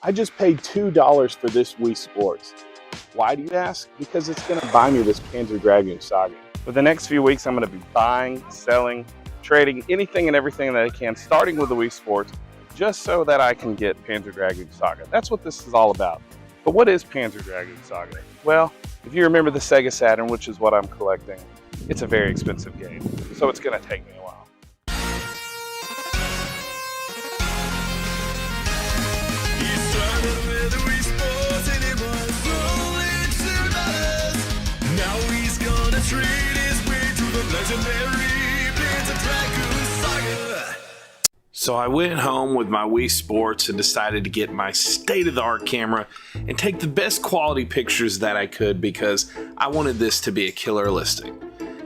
I just paid $2 for this Wii Sports. Why do you ask? Because it's going to buy me this Panzer Dragoon Saga. For the next few weeks, I'm going to be buying, selling, trading anything and everything that I can, starting with the Wii Sports, just so that I can get Panzer Dragoon Saga. That's what this is all about. But what is Panzer Dragoon Saga? Well, if you remember the Sega Saturn, which is what I'm collecting, it's a very expensive game, so it's going to take me a while. So I went home with my Wii Sports and decided to get my state-of-the-art camera and take the best quality pictures that I could because I wanted this to be a killer listing.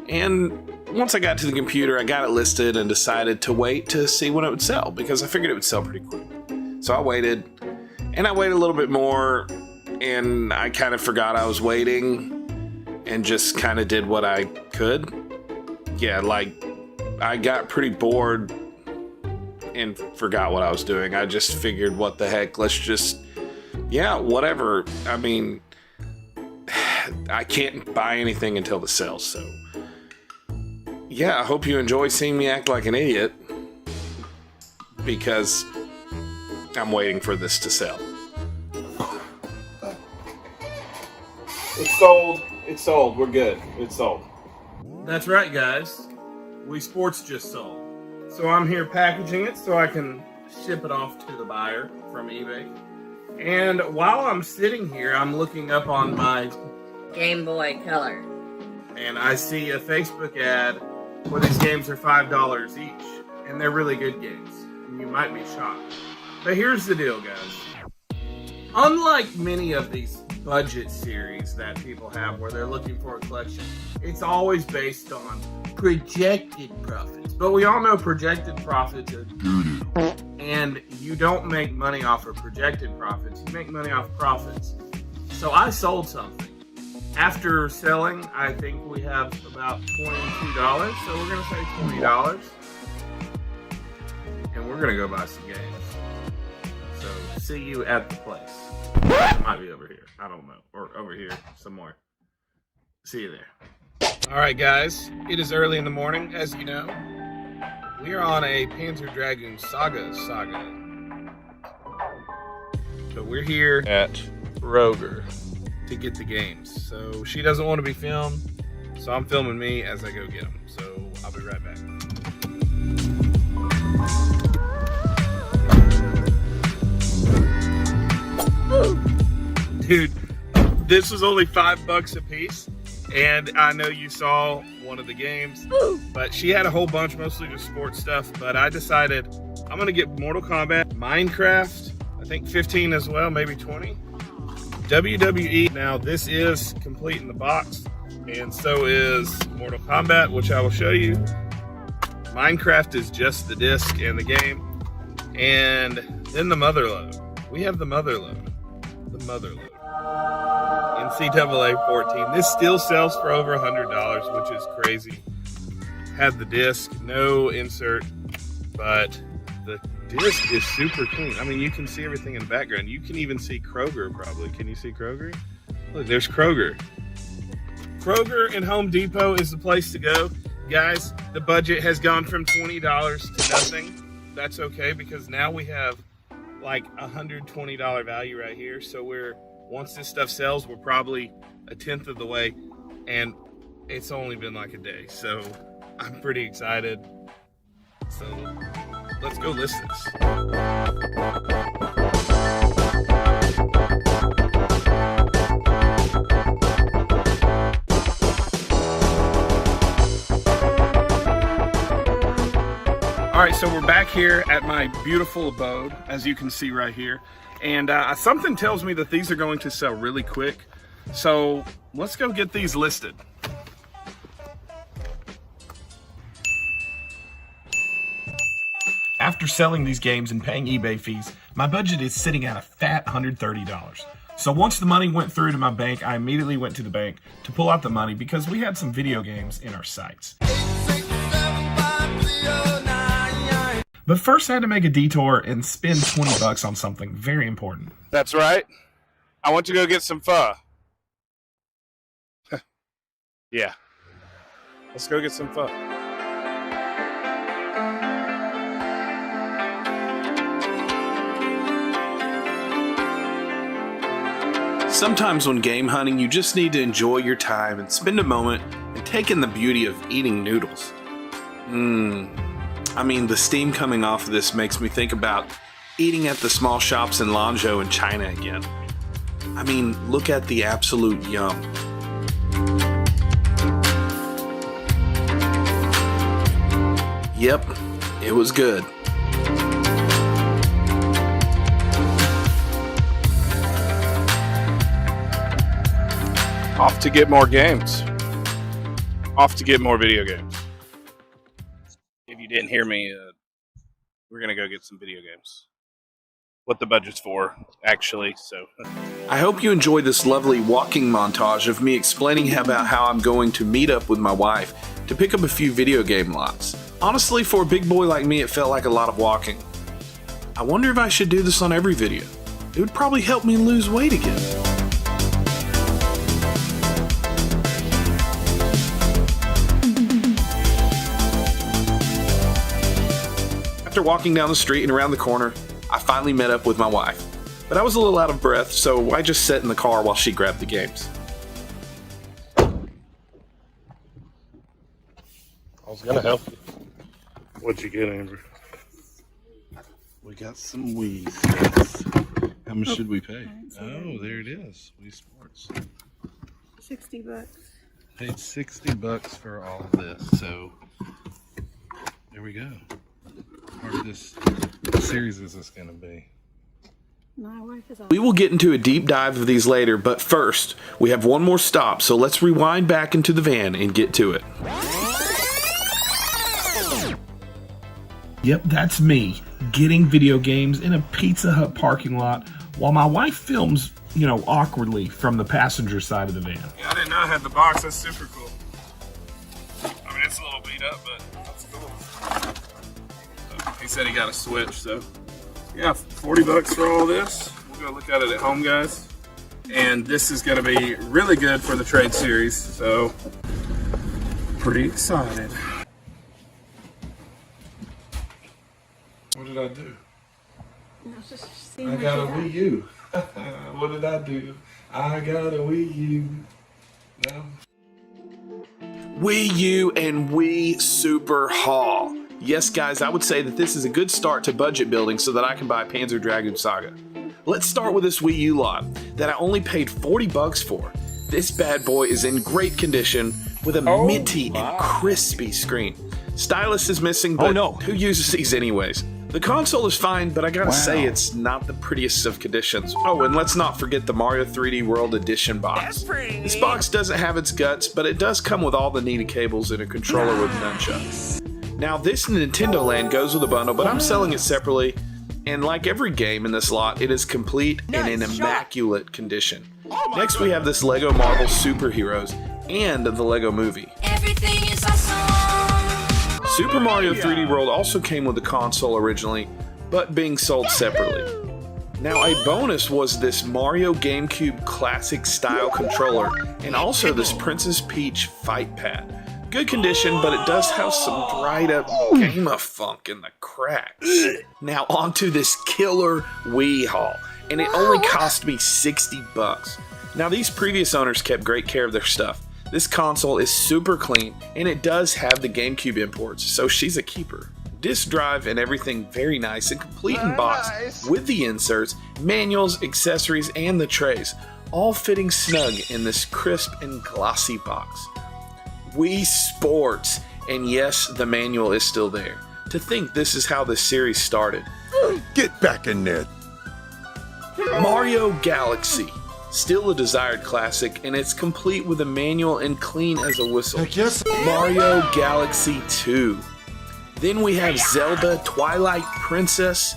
And once I got to the computer, I got it listed and decided to wait to see when it would sell because I figured it would sell pretty quick. So I waited, and I waited a little bit more, and I kind of forgot I was waiting and just kind of did what I could. Yeah, like, I got pretty bored and forgot what I was doing. I just figured, what the heck, let's just, yeah, whatever. I mean, I can't buy anything until the sale, so yeah, I hope you enjoy seeing me act like an idiot because I'm waiting for this to sell. It's sold. It's sold. We're good. It's sold. That's right, guys. Wii Sports just sold. So I'm here packaging it so I can ship it off to the buyer from eBay. And while I'm sitting here, I'm looking up on my Game Boy Color. And I see a Facebook ad where these games are $5 each. And they're really good games. And you might be shocked. But here's the deal, guys. Unlike many of these budget series that people have where they're looking for a collection, it's always based on projected profits. But we all know projected profits are doo-doo. And you don't make money off of projected profits, you make money off profits. So I sold something. After selling, I think we have about $22, so we're going to say $20. And we're going to go buy some games. So see you at the place. It might be over here. I don't know. Or over here somewhere. See you there. Alright guys, it is early in the morning, as you know. We are on a Panzer Dragoon Saga. So we're here at Roger to get the games. So she doesn't want to be filmed, so I'm filming me as I go get them. So I'll be right back. Dude, this was only $5 a piece. And I know you saw one of the games, but she had a whole bunch, mostly just sports stuff. But I decided I'm going to get Mortal Kombat, Minecraft, I think 15 as well, maybe 20. WWE. Now, this is complete in the box, and so is Mortal Kombat, which I will show you. Minecraft is just the disc and the game. And then the Motherload. We have the Motherload. The Motherload. NCAA 14. This still sells for over $100, which is crazy. Had the disc, no insert, but the disc is super clean. I mean, you can see everything in the background. You can even see Kroger, probably. Can you see Kroger? Look, there's Kroger. Kroger and Home Depot is the place to go. Guys, the budget has gone from $20 to nothing. That's okay, because now we have like $120 value right here. So once this stuff sells, we're probably a tenth of the way, and it's only been like a day. So I'm pretty excited. So let's go list this. All right, so we're back here at my beautiful abode, as you can see right here. And something tells me that these are going to sell really quick. So let's go get these listed. After selling these games and paying eBay fees, my budget is sitting at a fat $130. So once the money went through to my bank, I immediately went to the bank to pull out the money because we had some video games in our sights. But first I had to make a detour and spend 20 bucks on something very important. That's right. I want to go get some pho. Yeah. Let's go get some pho. Sometimes when game hunting, you just need to enjoy your time and spend a moment and take in the beauty of eating noodles. I mean, the steam coming off of this makes me think about eating at the small shops in Lanzhou in China again. I mean, look at the absolute yum. Yep, it was good. Off to get more games. Off to get more video games. If you didn't hear me, we're going to go get some video games. What the budget's for, actually, so. I hope you enjoyed this lovely walking montage of me explaining about how I'm going to meet up with my wife to pick up a few video game lots. Honestly, for a big boy like me, it felt like a lot of walking. I wonder if I should do this on every video. It would probably help me lose weight again. After walking down the street and around the corner, I finally met up with my wife. But I was a little out of breath, so I just sat in the car while she grabbed the games. I was going to help you. What'd you get, Amber? We got some Wii sets. How much should we pay? Oh, there it is. Wii Sports. 60 bucks. Paid 60 bucks for all of this, so there we go. Part of this series is this going to be? My wife is We will get into a deep dive of these later, but first, we have one more stop, so let's rewind back into the van and get to it. Yep, that's me, getting video games in a Pizza Hut parking lot while my wife films, awkwardly from the passenger side of the van. Yeah, I didn't know I had the box. That's super cool. I mean, it's a little beat up, but that's cool. He said he got a Switch, so yeah, 40 bucks for all this. We'll go look at it at home, guys. And this is going to be really good for the trade series, so pretty excited. What did I do? I I got a Wii U. What did I do? I got a Wii U. No. Wii U and Wii Super Haul. Yes, guys, I would say that this is a good start to budget building so that I can buy Panzer Dragoon Saga. Let's start with this Wii U lot that I only paid 40 bucks for. This bad boy is in great condition with a minty and crispy screen. Stylus is missing, but who uses these anyways? The console is fine, but I gotta say it's not the prettiest of conditions. Oh, and let's not forget the Mario 3D World Edition box. This box doesn't have its guts, but it does come with all the needed cables and a controller with nunchucks. Now, this Nintendo Land goes with a bundle, but I'm selling it separately, and like every game in this lot, it is complete and in immaculate condition. Next, we have this Lego Marvel Superheroes and the Lego Movie. Everything is awesome. Super Mario 3D World also came with the console originally, but being sold separately. Now, a bonus was this Mario GameCube Classic style controller, and also this Princess Peach fight pad. Good condition, but it does have some dried up gamer funk in the cracks. Now onto this killer Wii haul, and it only cost me 60 bucks. Now these previous owners kept great care of their stuff. This console is super clean, and it does have the GameCube imports, so she's a keeper. Disc drive and everything very nice and complete in box with the inserts, manuals, accessories, and the trays, all fitting snug in this crisp and glossy box. Wii Sports, and yes, the manual is still there. To think this is how this series started. Get back in there. Mario Galaxy, still a desired classic, and it's complete with a manual and clean as a whistle. Yes. Mario Galaxy 2. Then we have Zelda Twilight Princess.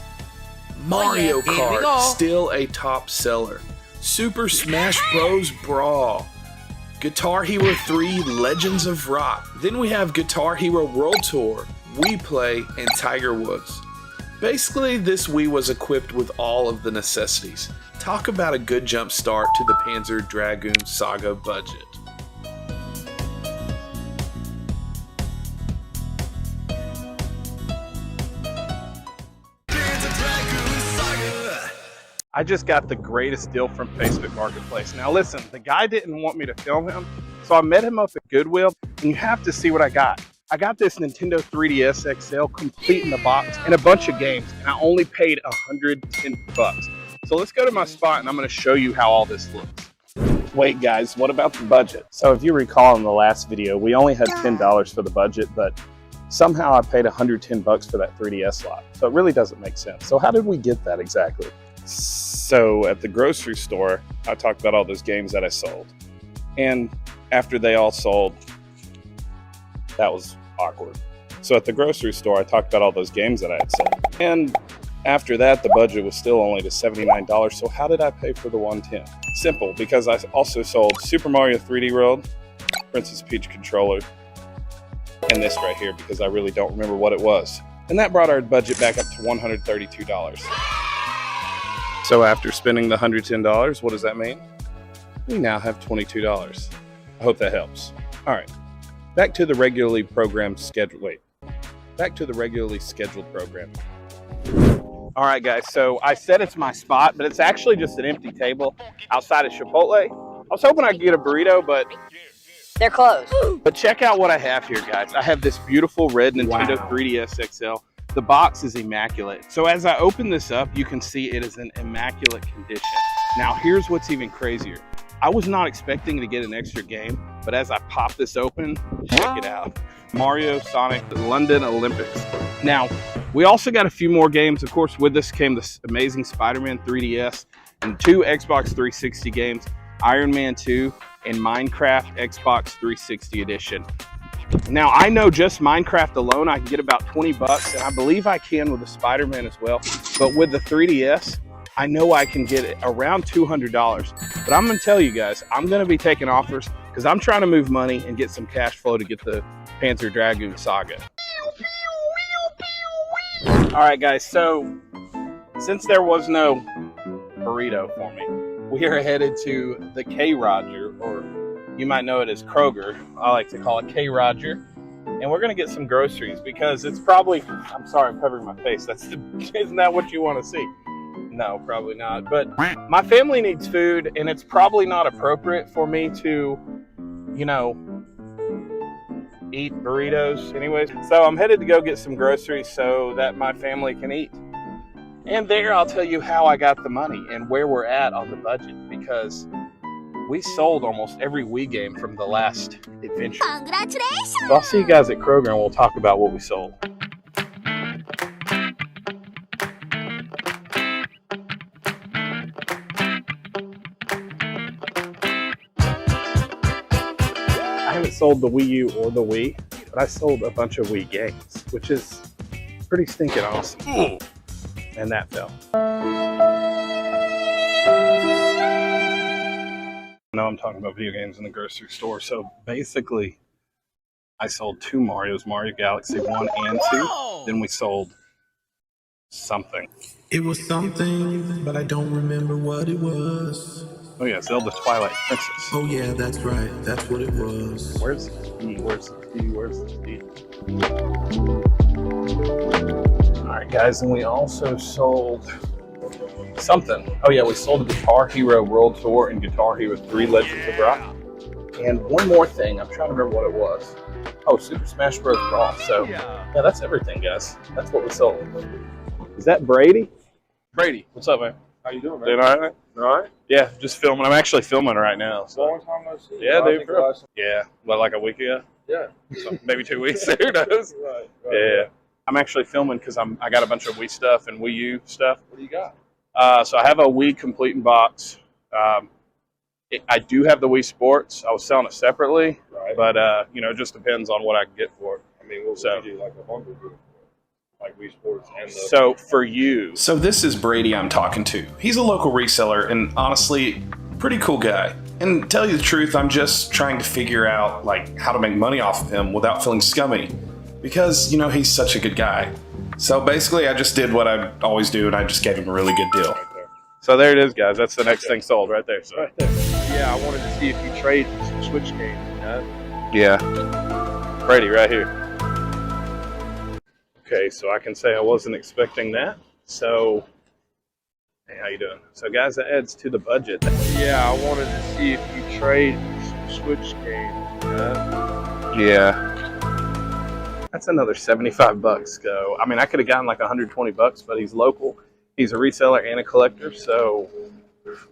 Mario Kart, still a top seller. Super Smash Bros. Brawl. Guitar Hero 3 Legends of Rock. Then we have Guitar Hero World Tour, Wii Play, and Tiger Woods. Basically, this Wii was equipped with all of the necessities. Talk about a good jump start to the Panzer, Dragoon, Saga budget. I just got the greatest deal from Facebook Marketplace. Now listen, the guy didn't want me to film him, so I met him up at Goodwill, and you have to see what I got. I got this Nintendo 3DS XL complete in the box and a bunch of games, and I only paid $110. So let's go to my spot, and I'm going to show you how all this looks. Wait guys, what about the budget? So if you recall in the last video, we only had $10 for the budget, but somehow I paid $110 for that 3DS lot. So it really doesn't make sense. So how did we get that exactly? So at the grocery store, I talked about all those games that I sold. And after they all sold, that was awkward. So at the grocery store, I talked about all those games that I had sold. And after that, the budget was still only to $79. So how did I pay for the 110? Simple, because I also sold Super Mario 3D World, Princess Peach controller, and this right here, because I really don't remember what it was. And that brought our budget back up to $132. So after spending the $110, what does that mean? We now have $22. I hope that helps. All right, back to the regularly programmed schedule. Wait, back to the regularly scheduled program. All right, guys, so I said it's my spot, but it's actually just an empty table outside of Chipotle. I was hoping I could get a burrito, but They're closed. But check out what I have here, guys. I have this beautiful red Nintendo 3DS XL. The box is immaculate. So as I open this up, you can see it is in immaculate condition. Now, here's what's even crazier. I was not expecting to get an extra game, but as I pop this open, check it out. Mario, Sonic, the London Olympics. Now, we also got a few more games. Of course, with this came this amazing Spider-Man 3DS and 2 Xbox 360 games, Iron Man 2 and Minecraft Xbox 360 edition. Now, I know just Minecraft alone, I can get about 20 bucks, and I believe I can with the Spider-Man as well. But with the 3DS, I know I can get it around $200. But I'm going to tell you guys, I'm going to be taking offers because I'm trying to move money and get some cash flow to get the Panzer Dragoon Saga. All right, guys, so since there was no burrito for me, we are headed to the K Roger, or you might know it as Kroger. I like to call it K Roger. And we're going to get some groceries because it's probably, I'm sorry, I'm covering my face. Isn't that what you want to see? No, probably not. But my family needs food, and it's probably not appropriate for me to, you know, eat burritos anyways. So I'm headed to go get some groceries so that my family can eat. And there I'll tell you how I got the money and where we're at on the budget, because we sold almost every Wii game from the last adventure. Congratulations! So I'll see you guys at Kroger and we'll talk about what we sold. I haven't sold the Wii U or the Wii, but I sold a bunch of Wii games, which is pretty stinking awesome. And that fell. No, I'm talking about video games in the grocery store. So basically, I sold 2 Marios, Mario Galaxy 1 and 2. Then we sold something. It was something, but I don't remember what it was. Oh yeah, Zelda Twilight Princess. Oh yeah, that's right. That's what it was. Where's the D? Where's the D? Where's the D? Alright guys, and we also sold something. Oh yeah, we sold a Guitar Hero World Tour and Guitar Hero 3 Legends of Rock. And one more thing, I'm trying to remember what it was. Oh, Super Smash Bros. Brawl. So yeah, that's everything, guys. That's what we sold. Is that Brady? Brady, what's up, man? How you doing, man? Doing all right? All right. Yeah, just filming. I'm actually filming right now. So. Long time no see. Yeah, I dude. think last- Yeah, what, like a week ago? Yeah. So maybe 2 weeks. Who knows? Right. Yeah. I'm actually filming because I got a bunch of Wii stuff and Wii U stuff. What do you got? So I have a Wii complete in box. I do have the Wii Sports. I was selling it separately, Right. but you know, it just depends on what I can get for it. I mean, what So- would you do? Like a bundle deal? Like Wii Sports and the... So for you, So this is Brady I'm talking to. He's a local reseller and honestly, pretty cool guy. And to tell you the truth, I'm just trying to figure out like how to make money off of him without feeling scummy. Because, you know, he's such a good guy. So basically, I just did what I always do, and I just gave him a really good deal. So there it is, guys. That's the next thing sold right there. So. Right there. Yeah, I wanted to see if you trade for some Switch games, you know? Yeah. Brady, right here. Okay, so I can say I wasn't expecting that. So, hey, how you doing? So, guys, that adds to the budget. Yeah, I wanted to see if you trade for some Switch games, you know? Yeah. That's another 75 bucks. Go. I mean, I could have gotten like 120 bucks, but he's local. He's a reseller and a collector, so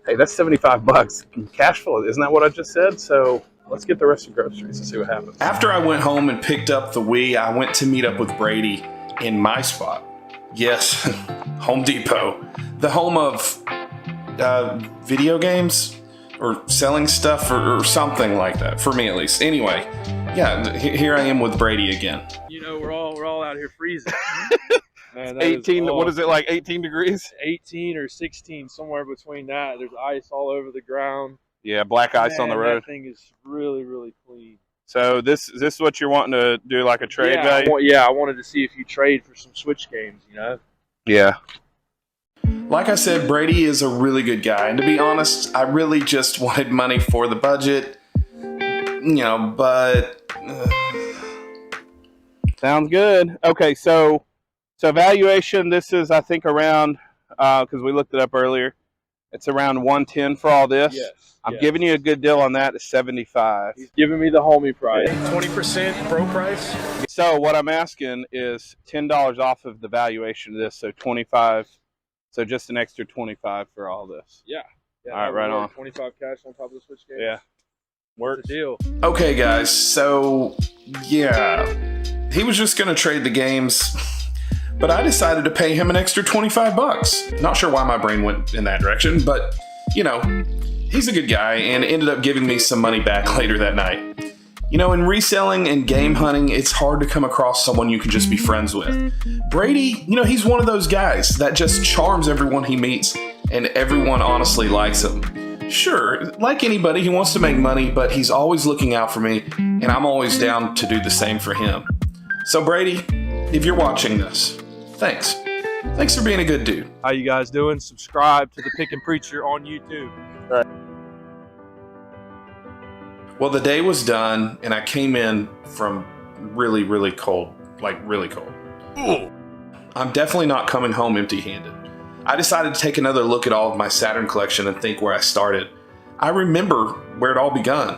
hey, that's 75 bucks cash flow. Isn't that what I just said? So let's get the rest of groceries and see what happens. After I went home and picked up the Wii, I went to meet up with Brady in my spot. Yes, Home Depot, the home of video games or selling stuff or something like that, for me at least. Anyway, yeah, here I am with Brady again. You know, we're all out here freezing. Man, 18, what is it, like 18 degrees? 18 or 16, somewhere between that. There's ice all over the ground. Yeah, black ice on the road. That thing is really, really clean. So this is what you're wanting to do, like a trade value? I wanted to see if you trade for some Switch games, you know? Yeah. Like I said, Brady is a really good guy. And to be honest, I really just wanted money for the budget. You know, but... Sounds good. Okay, so valuation, this is, I think, around, because we looked it up earlier, it's around 110 for all this. Yes. I'm giving you a good deal on that. It's 75. He's giving me the homie price. 20% pro price. So what I'm asking is $10 off of the valuation of this, so 25. So just an extra 25 for all this. Yeah. All right, right on. 25 cash on top of the Switch game. Yeah. Works. The deal. Okay, guys, so yeah, he was just gonna trade the games, but I decided to pay him an extra 25 bucks. Not sure why my brain went in that direction, but you know, he's a good guy and ended up giving me some money back later that night. You know, in reselling and game hunting, it's hard to come across someone you can just be friends with. Brady, you know, he's one of those guys that just charms everyone he meets, and everyone honestly likes him. Sure, like anybody, he wants to make money, but he's always looking out for me, and I'm always down to do the same for him. So Brady, if you're watching this, thanks. Thanks for being a good dude. How you guys doing? Subscribe to the Pickin Preacher on YouTube. Well, the day was done, and I came in from really, really cold. Like, really cold. I'm definitely not coming home empty-handed. I decided to take another look at all of my Saturn collection and think where I started. I remember where it all begun.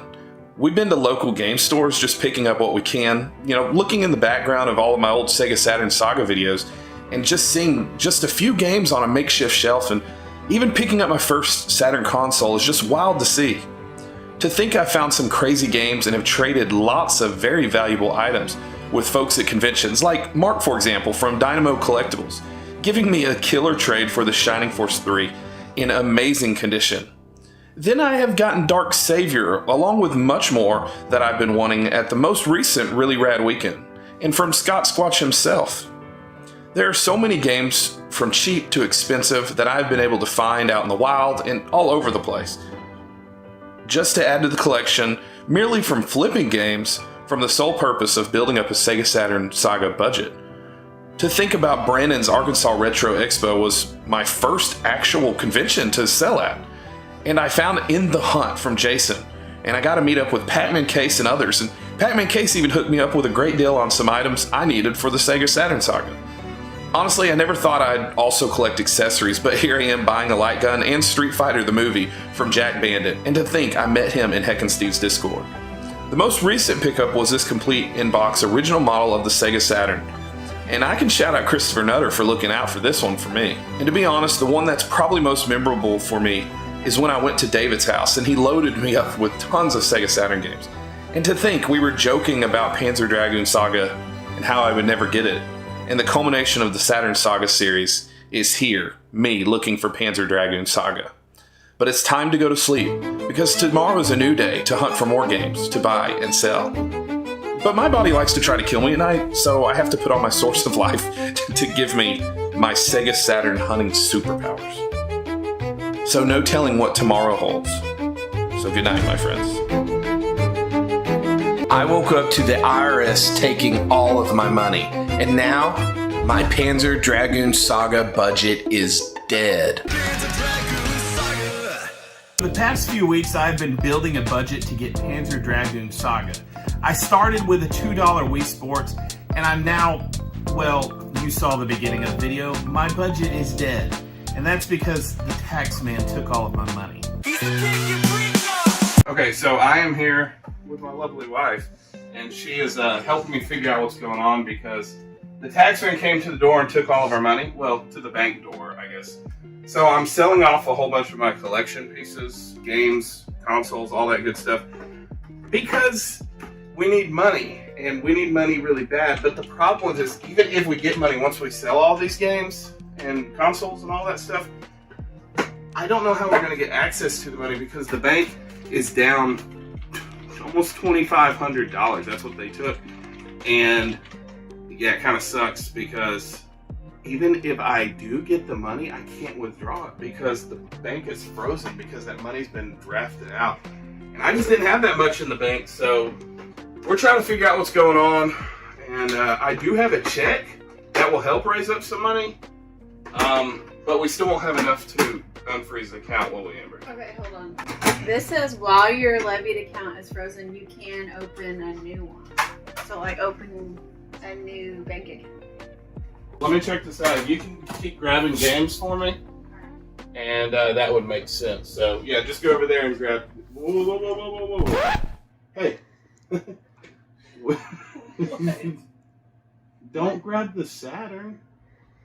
We've been to local game stores just picking up what we can, you know, looking in the background of all of my old Sega Saturn Saga videos and just seeing just a few games on a makeshift shelf, and even picking up my first Saturn console is just wild to see. To think I found some crazy games and have traded lots of very valuable items with folks at conventions, like Mark, for example, from Dynamo Collectibles, giving me a killer trade for the Shining Force 3 in amazing condition. Then I have gotten Dark Savior, along with much more that I've been wanting at the most recent Really Rad Weekend, and from Scott Squatch himself. There are so many games, from cheap to expensive, that I've been able to find out in the wild and all over the place. Just to add to the collection, merely from flipping games, from the sole purpose of building up a Sega Saturn Saga budget. To think about Brandon's Arkansas Retro Expo was my first actual convention to sell at. And I found In the Hunt from Jason, and I got to meet up with Pac-Man Case and others, and Pac-Man Case even hooked me up with a great deal on some items I needed for the Sega Saturn Saga. Honestly, I never thought I'd also collect accessories, but here I am buying a light gun and Street Fighter the movie from Jack Bandit, and to think I met him in Heck and Steve's Discord. The most recent pickup was this complete in-box original model of the Sega Saturn. And I can shout out Christopher Nutter for looking out for this one for me. And to be honest, the one that's probably most memorable for me is when I went to David's house and he loaded me up with tons of Sega Saturn games. And to think we were joking about Panzer Dragoon Saga and how I would never get it. And the culmination of the Saturn Saga series is here, me looking for Panzer Dragoon Saga. But it's time to go to sleep, because tomorrow is a new day to hunt for more games to buy and sell. But my body likes to try to kill me at night, so I have to put on my source of life to give me my Sega Saturn hunting superpowers. So no telling what tomorrow holds. So good night, my friends. I woke up to the IRS taking all of my money, and now My Panzer Dragoon Saga budget is dead. For the past few weeks, I've been building a budget to get Panzer Dragoon Saga. I started with a $2 Wii Sports, and I'm now, well, you saw the beginning of the video, my budget is dead. And that's because the tax man took all of my money. Okay, so I am here with my lovely wife, and she is helping me figure out what's going on because the taxman came to the door and took all of our money. Well, to the bank door, I guess. So I'm selling off a whole bunch of my collection pieces, games, consoles, all that good stuff, because we need money, and we need money really bad. But the problem is, even if we get money once we sell all these games and consoles and all that stuff, I don't know how we're going to get access to the money because the bank is down almost $2,500. That's what they took. And yeah, it kind of sucks because even if I do get the money, I can't withdraw it because the bank is frozen because that money's been drafted out. And I just didn't have that much in the bank, so we're trying to figure out what's going on. And I do have a check that will help raise up some money, but we still won't have enough to unfreeze the account, will we, Amber? Okay, hold on. This says while your levied account is frozen, you can open a new one. So like open a new bank account. Let me check this out. You can keep grabbing games for me, and that would make sense. So yeah, just go over there and grab. Whoa, whoa, whoa, whoa, whoa, whoa. Hey. Don't grab the Saturn.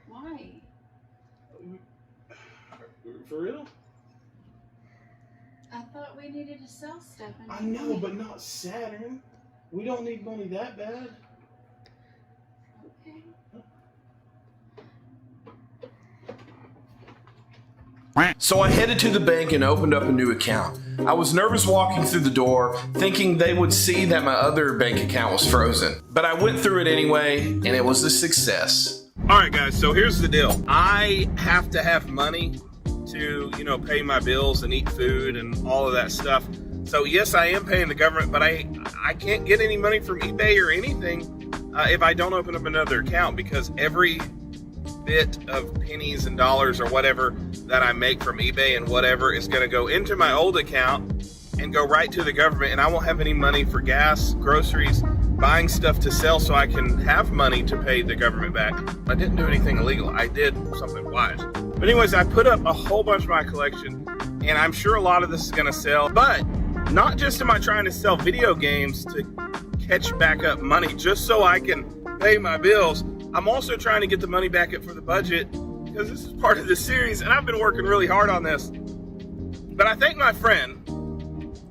Why? For real? I thought we needed to sell stuff. I know, but not Saturn. We don't need money that bad. Okay. So I headed to the bank and opened up a new account. I was nervous walking through the door, thinking they would see that my other bank account was frozen. But I went through it anyway, and it was a success. Alright guys, so here's the deal. I have to have money to, pay my bills and eat food and all of that stuff. So yes, I am paying the government, but I can't get any money from eBay or anything if I don't open up another account, because every bit of pennies and dollars or whatever that I make from eBay and whatever is going to go into my old account and go right to the government, and I won't have any money for gas, groceries, buying stuff to sell so I can have money to pay the government back. I didn't do anything illegal. I did something wise. But anyways, I put up a whole bunch of my collection, and I'm sure a lot of this is going to sell, but not just am I trying to sell video games to catch back up money just so I can pay my bills, I'm also trying to get the money back up for the budget because this is part of the series, and I've been working really hard on this. But I thank my friend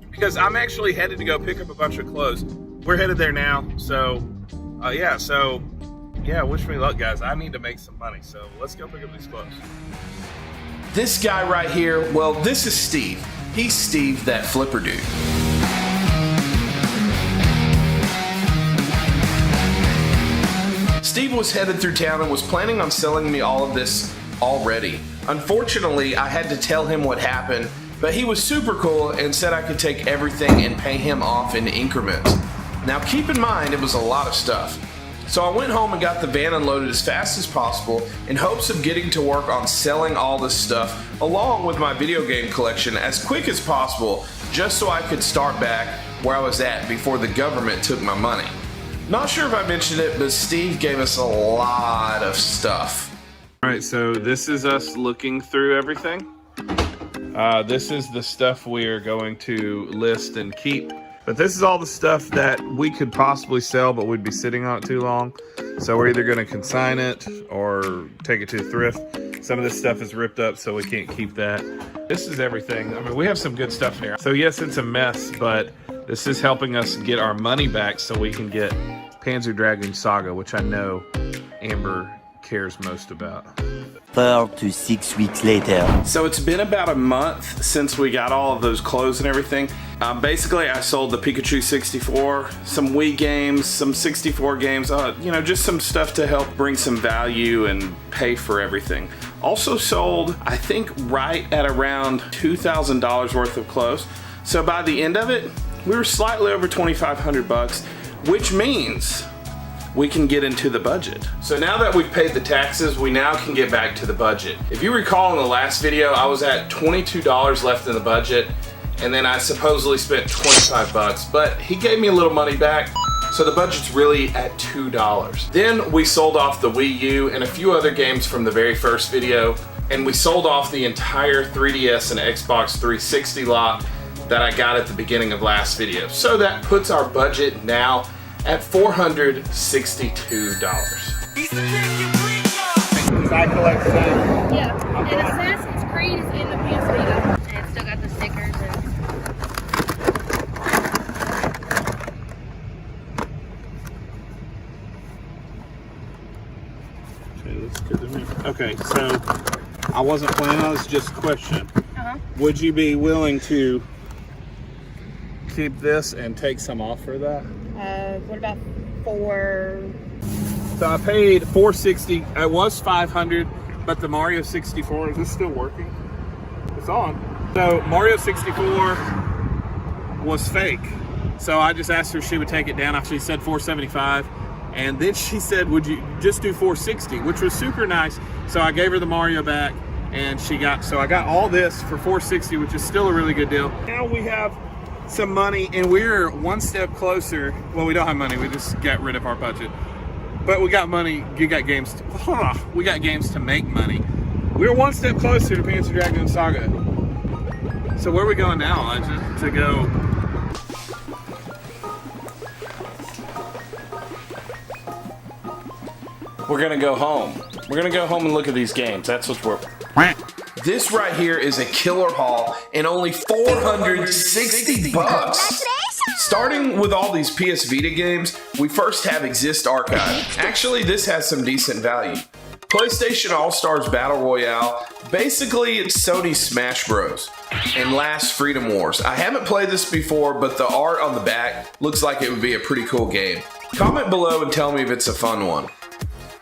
because I'm actually headed to go pick up a bunch of clothes. We're headed there now, so wish me luck, guys. I need to make some money, so let's go pick up these clothes. This guy right here, well, this is Steve. He's Steve, that flipper dude. Steve was headed through town and was planning on selling me all of this already. Unfortunately, I had to tell him what happened, but he was super cool and said I could take everything and pay him off in increments. Now keep in mind, it was a lot of stuff. So I went home and got the van unloaded as fast as possible in hopes of getting to work on selling all this stuff along with my video game collection as quick as possible, just so I could start back where I was at before the government took my money. Not sure if I mentioned it, but Steve gave us a lot of stuff. All right, so this is us looking through everything. This is the stuff we are going to list and keep. But this is all the stuff that we could possibly sell, but we'd be sitting on it too long. So we're either going to consign it or take it to thrift. Some of this stuff is ripped up, so we can't keep that. This is everything. I mean, we have some good stuff here. So yes, it's a mess, but this is helping us get our money back so we can get Panzer Dragoon Saga, which I know Amber cares most about. 4 to 6 weeks later. So it's been about a month since we got all of those clothes and everything. Basically, I sold the Pikachu 64, some Wii games, some 64 games, just some stuff to help bring some value and pay for everything. Also sold, I think, right at around $2,000 worth of clothes. So by the end of it, we were slightly over $2,500, which means we can get into the budget. So now that we've paid the taxes, we now can get back to the budget. If you recall in the last video, I was at $22 left in the budget, and then I supposedly spent 25 bucks, but he gave me a little money back, so the budget's really at $2. Then we sold off the Wii U and a few other games from the very first video, and we sold off the entire 3DS and Xbox 360 lot that I got at the beginning of last video. So that puts our budget now at $462. I collect Saga. Yeah, and Assassin's Creed is in the PS Vita. And it's still got the stickers and... Okay, that's good to me. Okay, so I wasn't planning on this, just a question. Would you be willing to keep this and take some off for that? What about $4? So I paid $460. It was $500, but the Mario 64, is this still working? It's on. So Mario 64 was fake. So I just asked her if she would take it down. She said $475. And then she said, would you just do $460, which was super nice. So I gave her the Mario back, and so I got all this for $460, which is still a really good deal. Now we have some money, and we're one step closer. Well, we don't have money. We just got rid of our budget. But we got money. We got games to make money. We're one step closer to Panzer Dragoon Saga. So where are we going now? To go. We're gonna go home. We're gonna go home and look at these games. That's what we're... This right here is a killer haul and only 460 bucks. Starting with all these PS Vita games, we first have Exist Archive. Actually, this has some decent value. PlayStation All-Stars Battle Royale. Basically, it's Sony's Smash Bros. And Last Freedom Wars. I haven't played this before, but the art on the back looks like it would be a pretty cool game. Comment below and tell me if it's a fun one.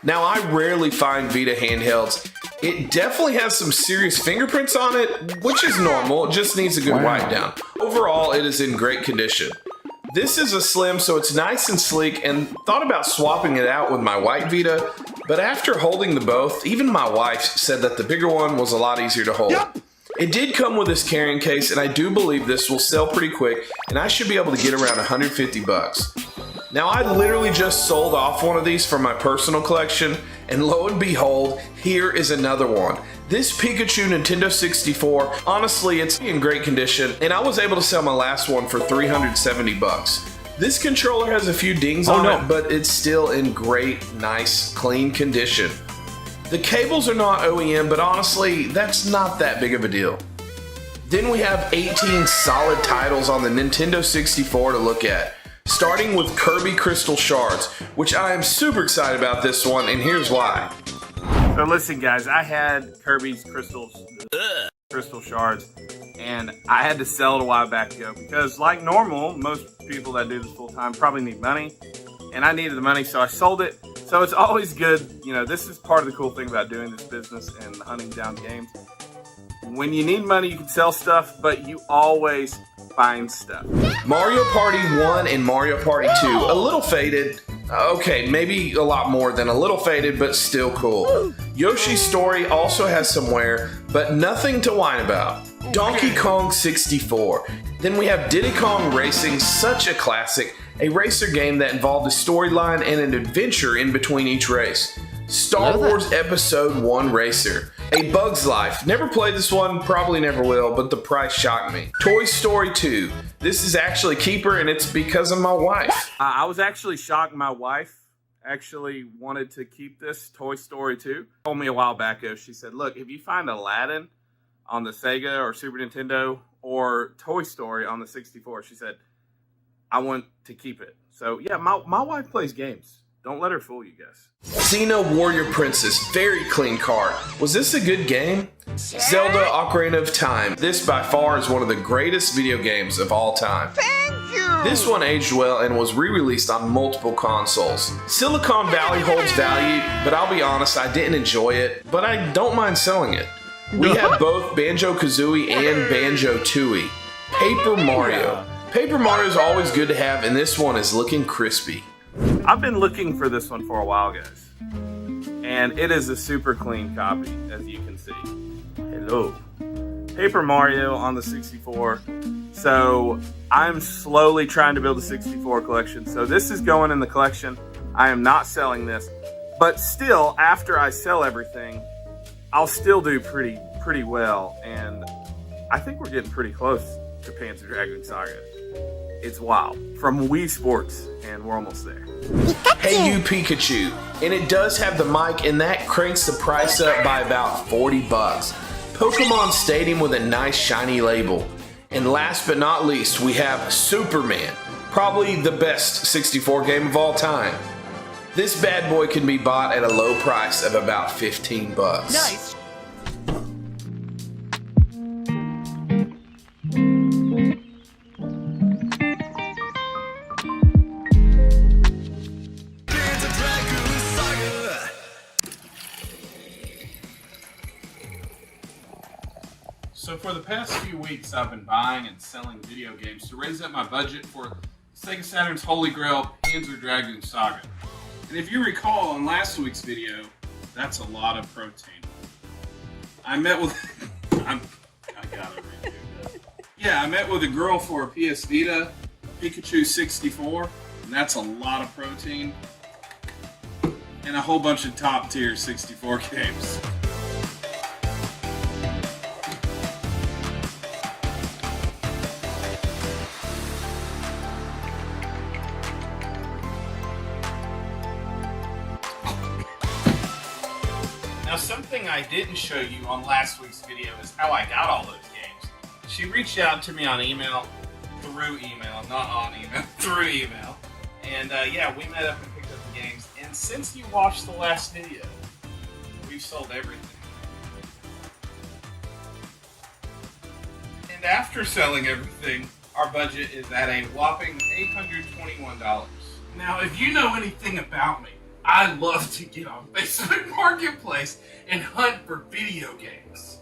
Now, I rarely find Vita handhelds. It definitely has some serious fingerprints on it, which is normal. It just needs a good wipe down. Overall, it is in great condition. This is a slim, so it's nice and sleek, and thought about swapping it out with my white Vita, but after holding the both, even my wife said that the bigger one was a lot easier to hold. It did come with this carrying case, and I do believe this will sell pretty quick, and I should be able to get around 150 bucks. Now, I literally just sold off one of these from my personal collection, and lo and behold, here is another one. This Pikachu Nintendo 64, honestly, it's in great condition, and I was able to sell my last one for 370 bucks. This controller has a few dings on it, but it's still in great, nice, clean condition. The cables are not OEM, but honestly, that's not that big of a deal. Then we have 18 solid titles on the Nintendo 64 to look at. Starting with Kirby Crystal Shards, which I am super excited about this one, and here's why. So listen, guys, I had Kirby's Crystal Shards, and I had to sell it a while back ago because, like normal, most people that do this full time probably need money, and I needed the money, so I sold it. So it's always good, you know, this is part of the cool thing about doing this business and hunting down games. When you need money, you can sell stuff, but you always find stuff. Mario Party 1 and Mario Party 2, a little faded. Okay, maybe a lot more than a little faded, but still cool. Yoshi's Story also has some wear, but nothing to whine about. Donkey Kong 64. Then we have Diddy Kong Racing, such a classic, a racer game that involved a storyline and an adventure in between each race. Star Wars Episode 1 Racer. A Bug's Life. Never played this one, probably never will, but the price shocked me. Toy Story 2. This is actually a keeper, and it's because of my wife. I was actually shocked my wife actually wanted to keep this Toy Story 2. Told me a while back ago, she said, look, if you find Aladdin on the Sega or Super Nintendo or Toy Story on the 64, she said, I want to keep it. So yeah, my wife plays games. Don't let her fool you guys. Xena Warrior Princess, very clean card. Was this a good game? Zelda Ocarina of Time. This by far is one of the greatest video games of all time. Thank you! This one aged well and was re-released on multiple consoles. Silicon Valley holds value, but I'll be honest, I didn't enjoy it, but I don't mind selling it. We have both Banjo-Kazooie and Banjo-Tooie. Paper Mario. Paper Mario is always good to have, and this one is looking crispy. I've been looking for this one for a while, guys. And it is a super clean copy, as you can see. Hello. Paper Mario on the 64. So I'm slowly trying to build a 64 collection. So this is going in the collection. I am not selling this. But still, after I sell everything, I'll still do pretty well. And I think we're getting pretty close to Panzer Dragoon Saga. It's wild. From Wii Sports, and we're almost there. Hey you Pikachu, and it does have the mic, and that cranks the price up by about 40 bucks. Pokemon Stadium with a nice shiny label. And last but not least, we have Superman, probably the best 64 game of all time. This bad boy can be bought at a low price of about 15 bucks. Nice. So for the past few weeks, I've been buying and selling video games to raise up my budget for Sega Saturn's Holy Grail, Panzer Dragoon Saga. And if you recall in last week's video, that's a lot of protein. I met with... I gotta redo that. Yeah, I met with a girl for a PS Vita, Pikachu 64, and that's a lot of protein. And a whole bunch of top tier 64 games. Now, something I didn't show you on last week's video is how I got all those games. She reached out to me on email, through email, not on email, through email. And yeah, we met up and picked up the games. And since you watched the last video, we've sold everything. And after selling everything, our budget is at a whopping $821. Now, if you know anything about me, I love to get on Facebook Marketplace and hunt for video games.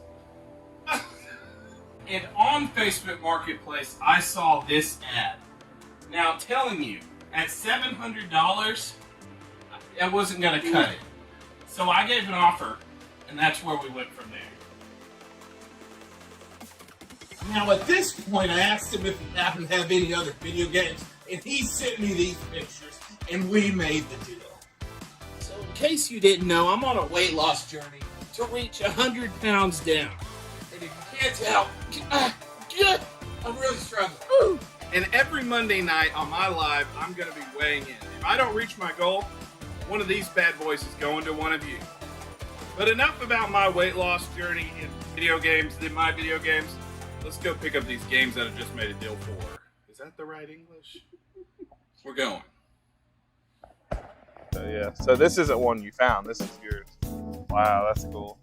And on Facebook Marketplace, I saw this ad. Now, telling you, at $700, I wasn't going to cut it. So I gave an offer, and that's where we went from there. Now, at this point, I asked him if he happened to have any other video games, and he sent me these pictures, and we made the deal. So in case you didn't know, I'm on a weight loss journey to reach 100 pounds down. And if you can't tell, I'm really struggling. And every Monday night on my live, I'm going to be weighing in. If I don't reach my goal, one of these bad boys is going to one of you. But enough about my weight loss journey in video games, in my video games. Let's go pick up these games that I just made a deal for. Is that the right English? We're going. So yeah, so this isn't one you found. This is yours. Wow, that's cool.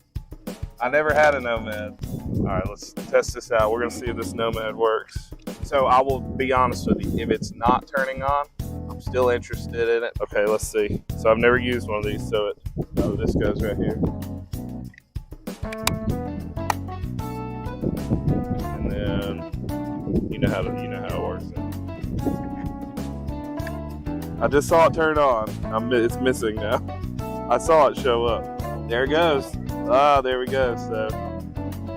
I never had a Nomad. All right, let's test this out. We're gonna see if this Nomad works. So I will be honest with you, if it's not turning on, I'm still interested in it. Okay, let's see. So I've never used one of these, so this goes right here. And then you know how it works. I just saw it turn on. It's missing now. I saw it show up. There it goes. Ah, there we go. So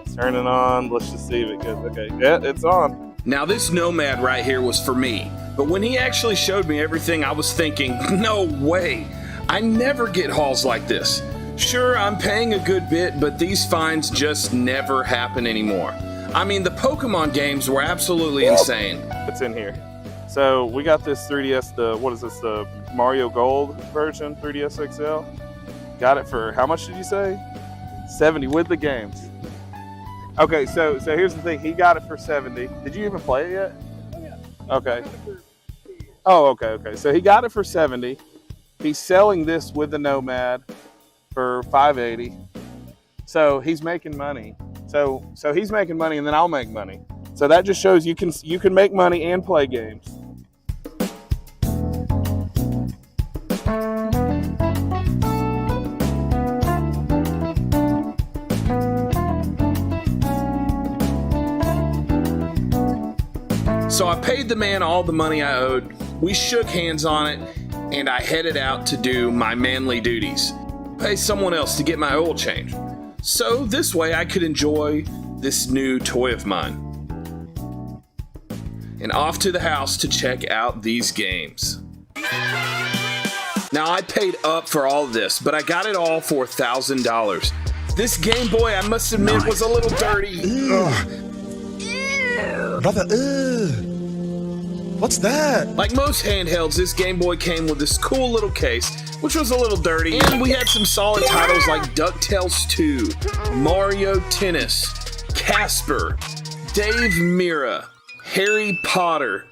it's turning on. Let's just see if it goes. Okay, yeah, it's on. Now this Nomad right here was for me, but when he actually showed me everything, I was thinking, no way. I never get hauls like this. Sure, I'm paying a good bit, but these finds just never happen anymore. I mean, the Pokemon games were absolutely insane. It's in here. So we got this 3DS, the Mario Gold version, 3DS XL. Got it for, how much did you say? 70 with the games. Okay, so here's the thing. He got it for 70. Did you even play it yet? Yeah. Okay. Oh, okay. So he got it for 70. He's selling this with the Nomad for 580. So he's making money. So he's making money, and then I'll make money. So that just shows you can make money and play games. So I paid the man all the money I owed. We shook hands on it, and I headed out to do my manly duties. Pay someone else to get my oil change. So this way I could enjoy this new toy of mine. And off to the house to check out these games. Now I paid up for all of this, but I got it all for $1,000. This Game Boy, I must admit, was a little dirty. Brother, what's that? Like most handhelds, this Game Boy came with this cool little case, which was a little dirty, and we had some solid titles like DuckTales 2, Mario Tennis, Casper, Dave Mirra, Harry Potter,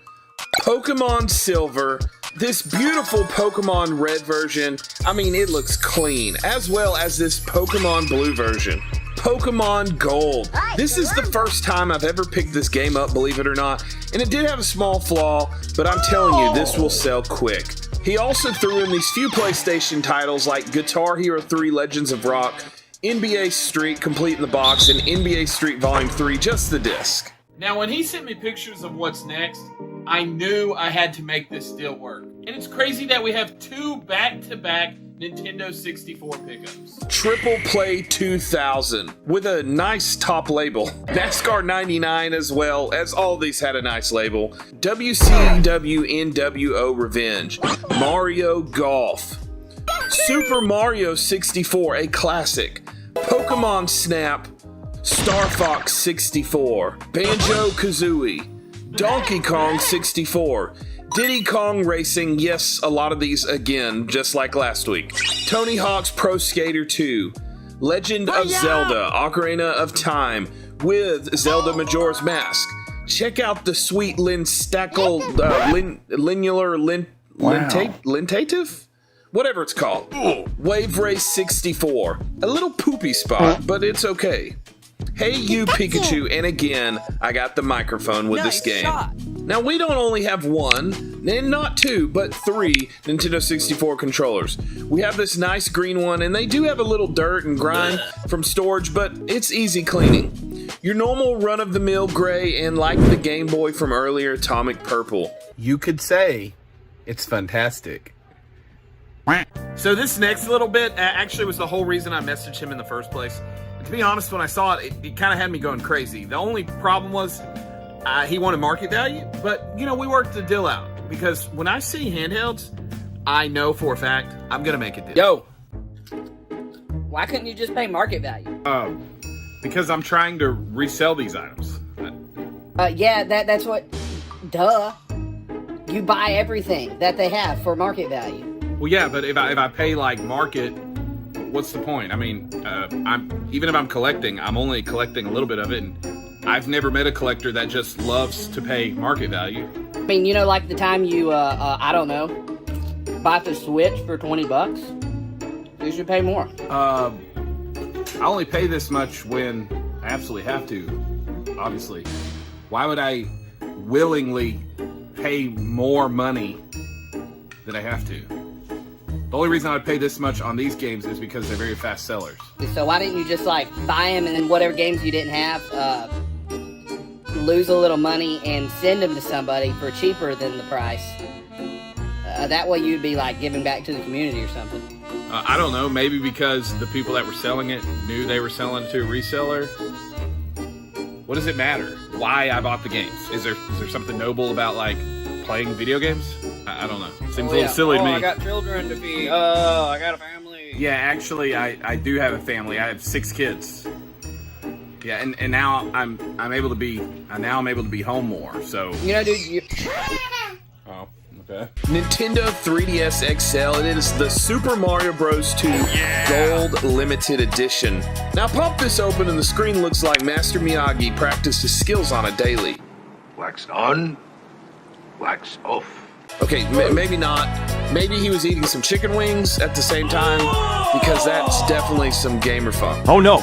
Pokemon Silver, this beautiful Pokemon Red version, I mean it looks clean, as well as this Pokemon Blue version. Pokemon Gold. This is the first time I've ever picked this game up, believe it or not, and it did have a small flaw, but I'm telling you, this will sell quick. He also threw in these few PlayStation titles like Guitar Hero 3 Legends of Rock, NBA Street Complete in the Box, and NBA Street Volume 3, just the disc. Now, when he sent me pictures of what's next, I knew I had to make this deal work. And it's crazy that we have 2 back-to-back Nintendo 64 pickups. Triple Play 2000 with a nice top label. NASCAR 99 as well, as all these had a nice label. WCW NWO Revenge. Mario Golf. Super Mario 64, a classic. Pokemon Snap. Star Fox 64. Banjo-Kazooie. Donkey Kong 64. Diddy Kong Racing, yes, a lot of these again, just like last week. Tony Hawk's Pro Skater 2. Legend of Zelda, Ocarina of Time, with Zelda Majora's Mask. Check out the sweet Lintative? Whatever it's called. Wave Race 64. A little poopy spot, but it's okay. Hey You Pikachu, and again, I got the microphone with this game. Now we don't only have one, and not 2, but 3 Nintendo 64 controllers. We have this nice green one, and they do have a little dirt and grime from storage, but it's easy cleaning. Your normal run-of-the-mill gray, and like the Game Boy from earlier, atomic purple. You could say it's fantastic. So this next little bit actually was the whole reason I messaged him in the first place. And to be honest, when I saw it, it kind of had me going crazy. The only problem was he wanted market value, but you know, we worked the deal out because when I see handhelds, I know for a fact I'm gonna make a deal. Yo, why couldn't you just pay market value? Because I'm trying to resell these items. Yeah, that's what. Duh. You buy everything that they have for market value. Well, yeah, but if I pay like market, what's the point? I mean, even if I'm collecting, I'm only collecting a little bit of it, and I've never met a collector that just loves to pay market value. I mean, you know, like the time you, I don't know, bought the Switch for $20, you should pay more. I only pay this much when I absolutely have to, obviously. Why would I willingly pay more money than I have to? The only reason I would pay this much on these games is because they're very fast sellers. So why didn't you just, like, buy them and then whatever games you didn't have, lose a little money and send them to somebody for cheaper than the price? That way you'd be, like, giving back to the community or something. I don't know, maybe because the people that were selling it knew they were selling it to a reseller. What does it matter why I bought the games? Is there something noble about, like, playing video games? I don't know. Seems a little silly to me. I got children to feed. I got a family. Yeah, actually, I do have a family. I have 6 kids. Yeah, and now I'm able to be home more. So you know, dude. Oh, okay. Nintendo 3DS XL. It is the Super Mario Bros. 2 Gold Limited Edition. Now pop this open, and the screen looks like Master Miyagi practiced his skills on it daily. Wax on, wax off. Okay, maybe not. Maybe he was eating some chicken wings at the same time, because that's definitely some gamer fun. Oh no!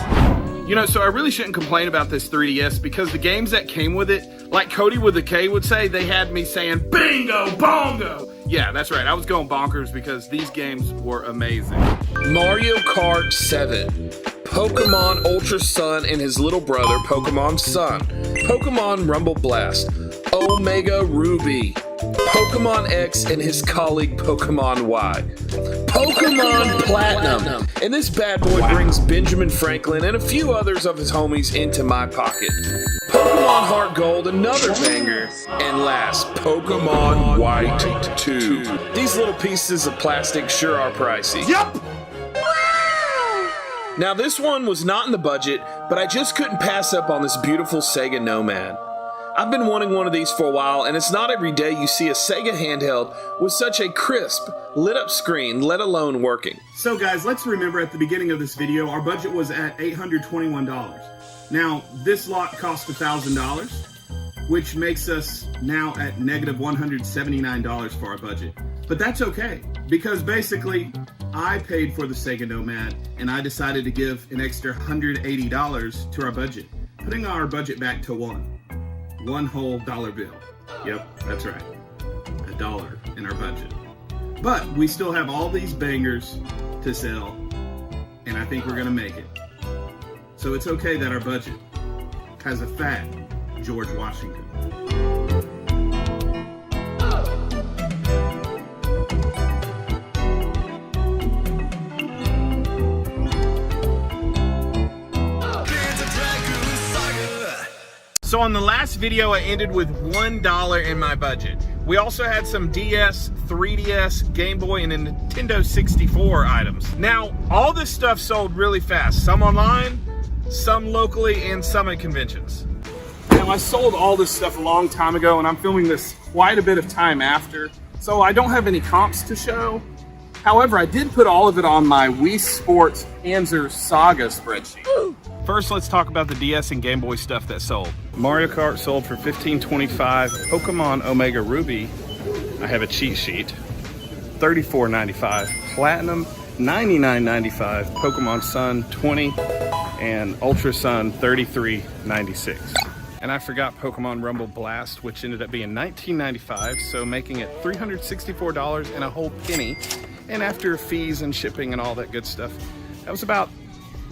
You know, so I really shouldn't complain about this 3DS because the games that came with it, like Cody with a K would say, they had me saying, bingo, bongo! Yeah, that's right. I was going bonkers because these games were amazing. Mario Kart 7. Pokemon Ultra Sun and his little brother, Pokemon Sun. Pokemon Rumble Blast. Omega Ruby. Pokemon X and his colleague Pokemon Y. Pokemon Platinum. And this bad boy brings Benjamin Franklin and a few others of his homies into my pocket. Pokemon Heart Gold, another banger. And last, Pokemon White 2. These little pieces of plastic sure are pricey. Yup! Now this one was not in the budget, but I just couldn't pass up on this beautiful Sega Nomad. I've been wanting one of these for a while, and it's not every day you see a Sega handheld with such a crisp, lit-up screen, let alone working. So guys, let's remember at the beginning of this video, our budget was at $821. Now, this lot cost $1,000, which makes us now at negative $179 for our budget. But that's okay, because basically, I paid for the Sega Nomad, and I decided to give an extra $180 to our budget, putting our budget back to one whole dollar bill. Yep, that's right. $1 in our budget. But we still have all these bangers to sell, and I think we're gonna make it. So it's okay that our budget has a fat George Washington. So on the last video, I ended with $1 in my budget. We also had some DS, 3DS, Game Boy, and a Nintendo 64 items. Now, all this stuff sold really fast. Some online, some locally, and some at conventions. Now, I sold all this stuff a long time ago, and I'm filming this quite a bit of time after, so I don't have any comps to show. However, I did put all of it on my Wii Sports Panzer Saga spreadsheet. First, let's talk about the DS and Game Boy stuff that sold. Mario Kart sold for $15.25. Pokemon Omega Ruby, I have a cheat sheet, $34.95. Platinum, $99.95. Pokemon Sun, $20, and Ultra Sun, $33.96. And I forgot Pokemon Rumble Blast, which ended up being $19.95, so making it $364 and a whole penny. And after fees and shipping and all that good stuff, that was about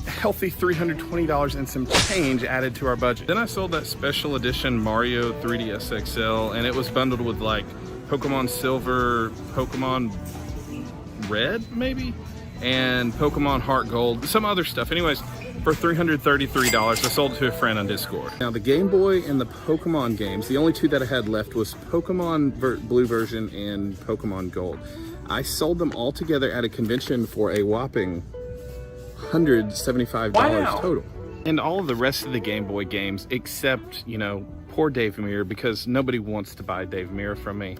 a healthy $320 and some change added to our budget. Then I sold that special edition Mario 3DS XL, and it was bundled with like Pokemon Silver, Pokemon Red maybe, and Pokemon Heart Gold, some other stuff. Anyways, for $333, I sold it to a friend on Discord. Now the Game Boy and the Pokemon games, the only two that I had left was Pokemon Blue version and Pokemon Gold. I sold them all together at a convention for a whopping $175 total. And all of the rest of the Game Boy games, except, you know, poor Dave Mirror, because nobody wants to buy Dave Mirror from me.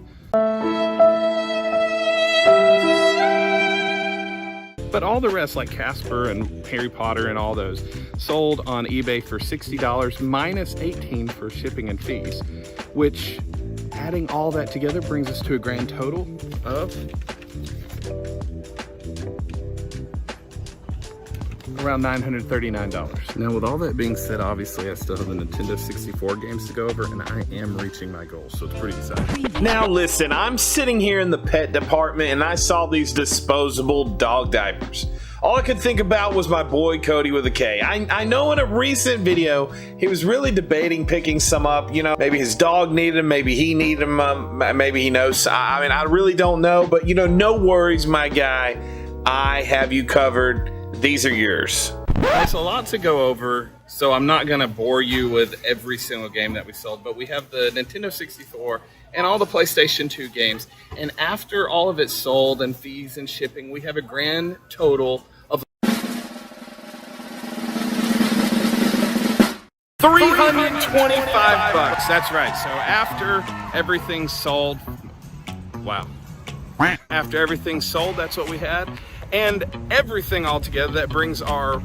But all the rest, like Casper and Harry Potter and all those, sold on eBay for $60 minus $18 for shipping and fees, which, adding all that together, brings us to a grand total of around $939. Now, with all that being said, obviously I still have the Nintendo 64 games to go over, and I am reaching my goals, so it's pretty exciting. Now listen, I'm sitting here in the pet department and I saw these disposable dog diapers. All I could think about was my boy Cody with a K. I know in a recent video, he was really debating picking some up. You know, maybe his dog needed him, maybe he needed him, maybe he knows. I mean, I really don't know, but you know, no worries, my guy. I have you covered. These are yours. There's a lot to go over, so I'm not going to bore you with every single game that we sold, but we have the Nintendo 64 and all the PlayStation 2 games, and after all of it sold and fees and shipping, we have a grand total of $325. That's right. So after everything's sold, wow. After everything's sold, that's what we had. And everything all together, that brings our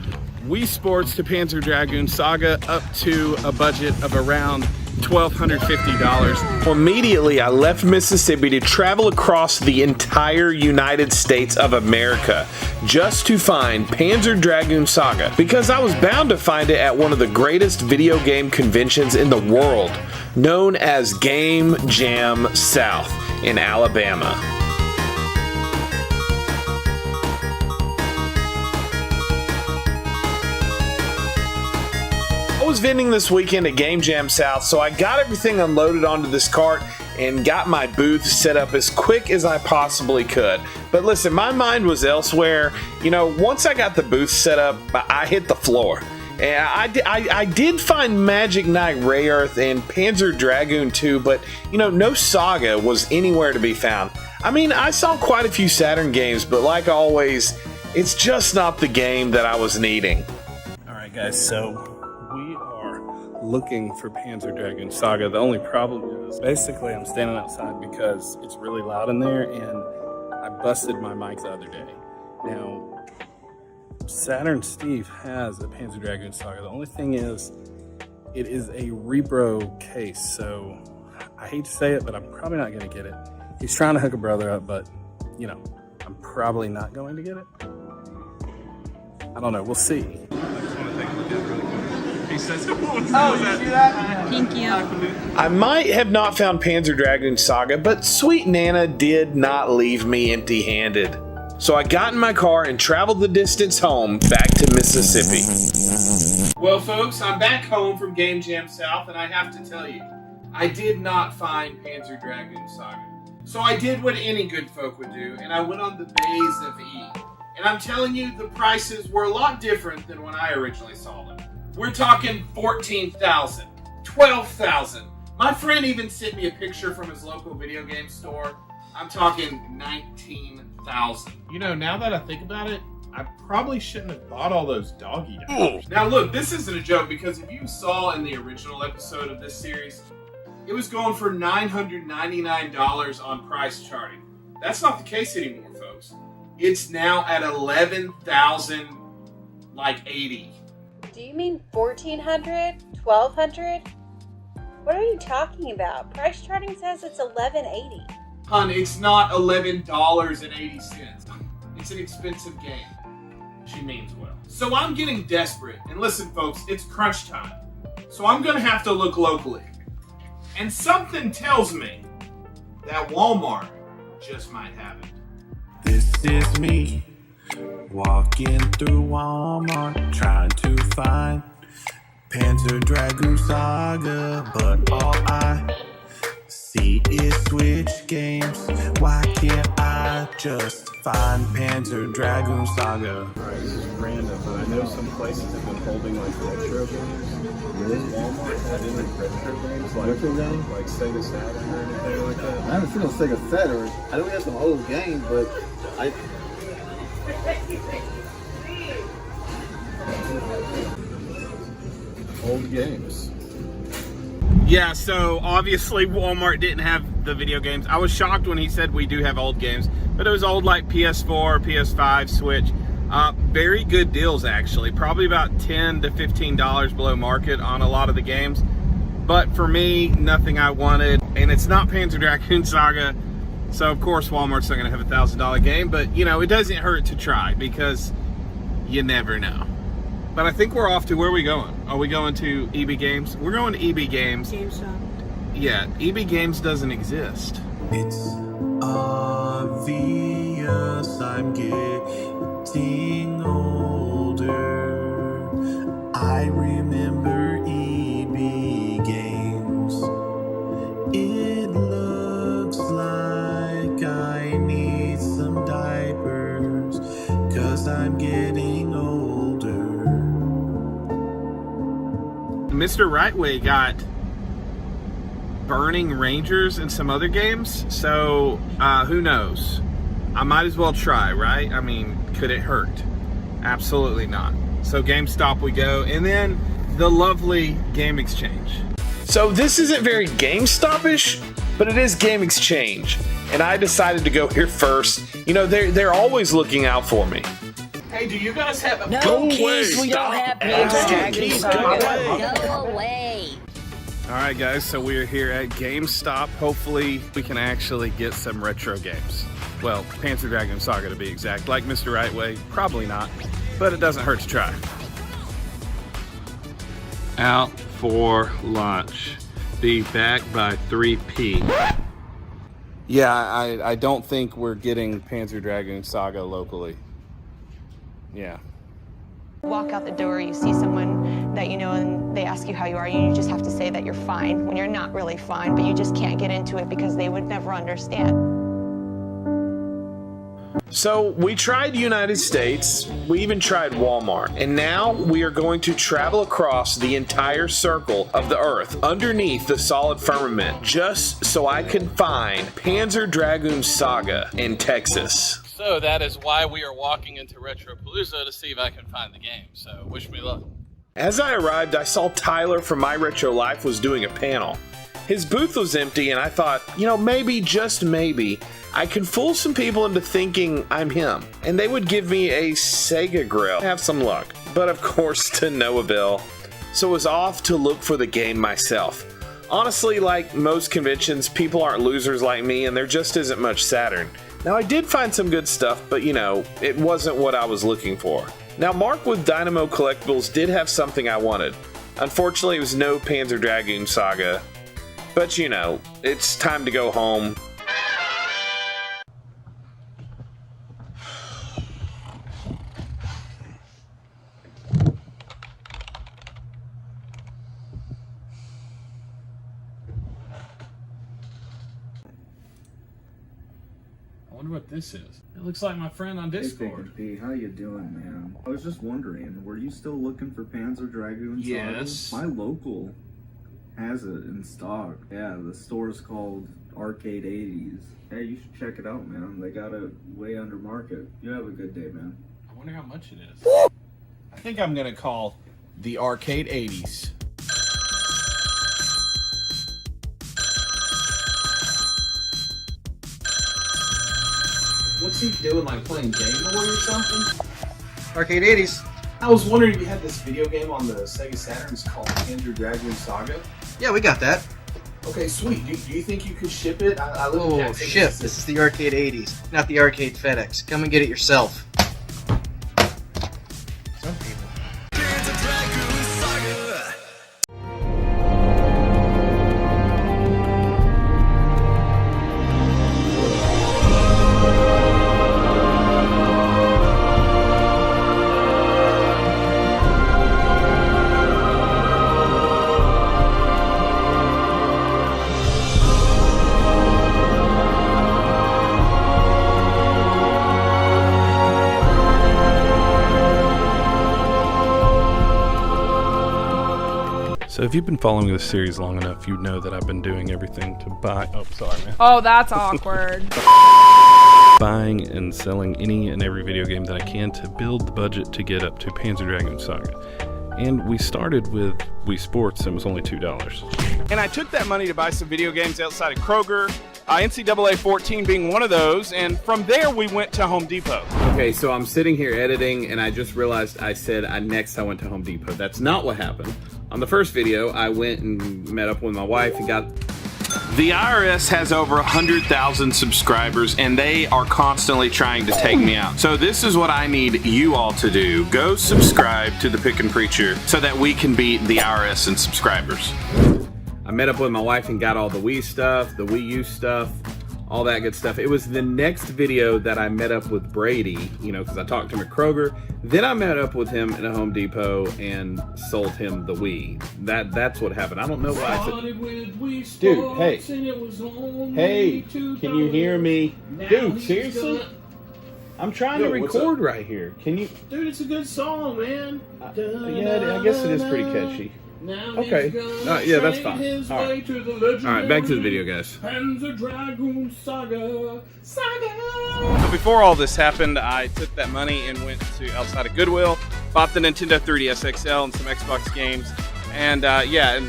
Wii Sports to Panzer Dragoon Saga up to a budget of around $1,250. Immediately, I left Mississippi to travel across the entire United States of America just to find Panzer Dragoon Saga, because I was bound to find it at one of the greatest video game conventions in the world, known as Game Jam South in Alabama. was vending this weekend at Game Jam South, so I got everything unloaded onto this cart and got my booth set up as quick as I possibly could. But listen, my mind was elsewhere. You know, once I got the booth set up, I hit the floor. And I did find Magic Knight Ray Earth and Panzer Dragoon 2, but, you know, no Saga was anywhere to be found. I mean, I saw quite a few Saturn games, but like always, it's just not the game that I was needing. Alright guys, so we are looking for Panzer Dragoon Saga. The only problem is, basically I'm standing outside because it's really loud in there and I busted my mic the other day. Now, Saturn Steve has a Panzer Dragoon Saga. The only thing is, it is a repro case, so I hate to say it, but I'm probably not going to get it. He's trying to hook a brother up, but, you know, I'm probably not going to get it. I don't know. We'll see. I just want to take a look at it really quick. He says, oh, you see that? Thank you. I might have not found Panzer Dragoon Saga, but sweet Nana did not leave me empty-handed. So I got in my car and traveled the distance home back to Mississippi. Well, folks, I'm back home from Game Jam South, and I have to tell you, I did not find Panzer Dragoon Saga. So I did what any good folk would do, and I went on the Bays of E. And I'm telling you, the prices were a lot different than when I originally saw them. We're talking $14,000, $12,000. My friend even sent me a picture from his local video game store. I'm talking $19,000. You know, now that I think about it, I probably shouldn't have bought all those doggy diapers. Now look, this isn't a joke, because if you saw in the original episode of this series, it was going for $999 on price charting. That's not the case anymore, folks. It's now at $11,080. Do you mean $1,400? $1,200? What are you talking about? Price charting says it's $11.80. Hun, it's not $11.80. It's an expensive game. She means well. So I'm getting desperate. And listen, folks, it's crunch time. So I'm going to have to look locally. And something tells me that Walmart just might have it. This is me walking through Walmart trying to find Panzer Dragoon Saga, but all I see is Switch games. Why can't I just find Panzer Dragoon Saga? Alright, this is random, but I know some places have been holding like retro games. Really? Walmart had any retro games? Like Sega Saturn or anything like that? I haven't seen no Sega Saturn. I know we have some old games, but Old games. Yeah, so obviously Walmart didn't have the video games. I was shocked when he said we do have old games, but it was old like PS4, PS5, Switch. Very good deals, actually. Probably about $10 to $15 below market on a lot of the games. But for me, nothing I wanted. And it's not Panzer Dragoon Saga. So, of course, Walmart's not going to have a $1,000 game. But, you know, it doesn't hurt to try because you never know. But I think we're off to, where are we going? Are we going to EB Games? We're going to EB Games. GameStop. Yeah, EB Games doesn't exist. It's obvious I'm getting older. I remember EB Games. It looks like I need some diapers, 'cause I'm getting older. Mr. Rightway got Burning Rangers and some other games, so who knows? I might as well try, right? I mean, could it hurt? Absolutely not. So GameStop we go, and then the lovely Game Exchange. So this isn't very GameStop-ish, but it is Game Exchange, and I decided to go here first. You know, they're always looking out for me. Hey, do you guys have a... No, kids, we don't have Panzer Dragoon Saga. Go away. Alright guys, so we are here at GameStop. Hopefully we can actually get some retro games. Well, Panzer Dragoon Saga to be exact. Like Mr. Rightway, probably not, but it doesn't hurt to try. Out for lunch. Be back by 3 p. Yeah, I don't think we're getting Panzer Dragoon Saga locally. Yeah. Walk out the door, you see someone that you know and they ask you how you are, you just have to say that you're fine when you're not really fine, but you just can't get into it because they would never understand. So we tried United States, we even tried Walmart, and now we are going to travel across the entire circle of the earth underneath the solid firmament just so I can find Panzer Dragoon Saga in Texas. So that is why we are walking into Retropalooza to see if I can find the game, so wish me luck. As I arrived, I saw Tyler from My Retro Life was doing a panel. His booth was empty and I thought, you know, maybe, just maybe, I can fool some people into thinking I'm him, and they would give me a Saga grill. Have some luck. But of course, to no avail. So I was off to look for the game myself. Honestly, like most conventions, people aren't losers like me, and there just isn't much Saturn. Now, I did find some good stuff, but you know, it wasn't what I was looking for. Now, Mark with Dynamo Collectibles did have something I wanted. Unfortunately, it was no Panzer Dragoon Saga. But you know, it's time to go home. I wonder what this is. It looks like my friend on Discord. Hey, how you doing, man? I was just wondering, were you still looking for Panzer Dragoon Saga? Yes. My local has it in stock. Yeah, the store's called Arcade 80s. Hey, you should check it out, man. They got it way under market. You have a good day, man. I wonder how much it is. I think I'm gonna call the Arcade 80s. What's he doing, like playing Game Boy or something? Arcade 80s. I was wondering if you had this video game on the Sega Saturn. It's called Panzer Dragoon Saga. Yeah, we got that. Okay, sweet. Do you think you could ship it? I live in Jackson, Ship. This is the Arcade 80s, not the Arcade FedEx. Come and get it yourself. Some people. So if you've been following this series long enough, you know that I've been doing everything to buy... Oh, sorry, man. Oh, that's awkward. Buying and selling any and every video game that I can to build the budget to get up to Panzer Dragoon Saga. And we started with Wii Sports, and it was only $2. And I took that money to buy some video games outside of Kroger, NCAA 14 being one of those, and from there we went to Home Depot. Okay, so I'm sitting here editing, and I just realized I said next I went to Home Depot. That's not what happened. On the first video, I went and met up with my wife and got... The IRS has over 100,000 subscribers, and they are constantly trying to take me out. So this is what I need you all to do. Go subscribe to the Pickin Preacher so that we can beat the IRS in subscribers. I met up with my wife and got all the Wii stuff, the Wii U stuff, all that good stuff. It was the next video that I met up with Brady, you know, because I talked to him at Kroger. Then I met up with him at a Home Depot and sold him the Wii. That's what happened. I don't know why I said... Dude, hey. Hey, can you hear me? Dude, seriously? I'm trying to record right here. Can you... Dude, it's a good song, man. Yeah, I guess it is pretty catchy. Okay. Yeah, that's fine. All right, back to the video, guys. Panzer Dragoon Saga. So before all this happened, I took that money and went to outside of Goodwill, bought the Nintendo 3DS XL and some Xbox games, and yeah,